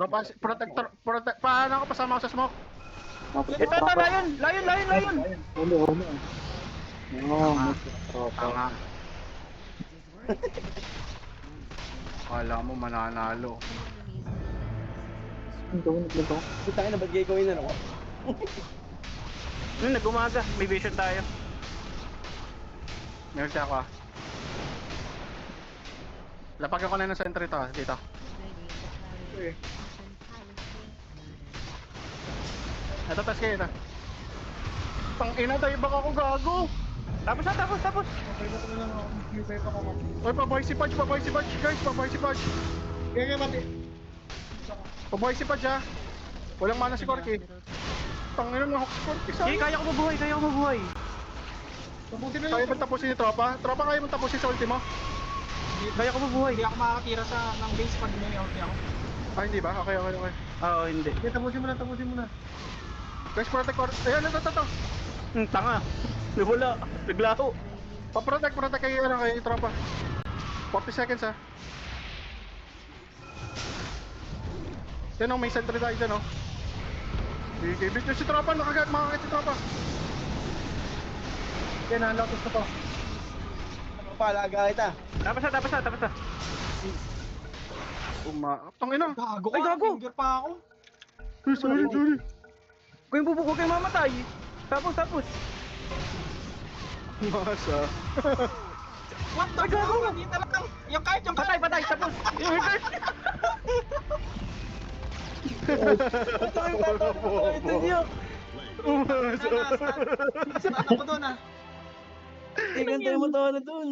Tropa, protector, paano ako pasama ko sa smoke? Ito, lion! Ulo. Oo, Tama. tropa. Tanga. Kala mo mananalo. Ang gawin na ito. Puta na, ba't gagawin na ako? Nag-umaga, may vision tayo. Meron siya ako ah. Lapag ako na ng sentry to dito. Ito, tas kayo na. Pang ina tayo, baka ako gago. Tapos. Oy, pabuhay si Pudge, guys, pabuhay si Pudge. Kaya mati. Pabuhay si Pudge ha. Walang mana si Corky. Tangina ng Hawk si Corky, Sige, kaya ko mabuhay. Tapusin na Kaya mo tapusin ni Tropa? Tropa, kaya mo tapusin sa ultimo? Kaya ko mabuhay. Hindi ako makakatira ng base pag may ulti ako. Ah, hindi ba? Okay. Oo, hindi. Sige, tapusin mo na. Guys, protect. Ayan, ito. Tanga. Wala. Naglaho. Protect kayo, kay Tropa. 40 seconds ha. Yan o, may sentry tayo dyan o. Bigay nyo si Tropa, makakit si Tropa. Yan, nalotos na to. Palaga kita. Tapos na. Tangina. Gago Ay, ka, gago. finger pa ako. Sorry. Huwag kayong mamatay. Tapos. Masa. What the fuck? Hindi talaga. Yung kahit yung Patay, tapos. Start ako doon ah. Tingnan tayo mo to na dun.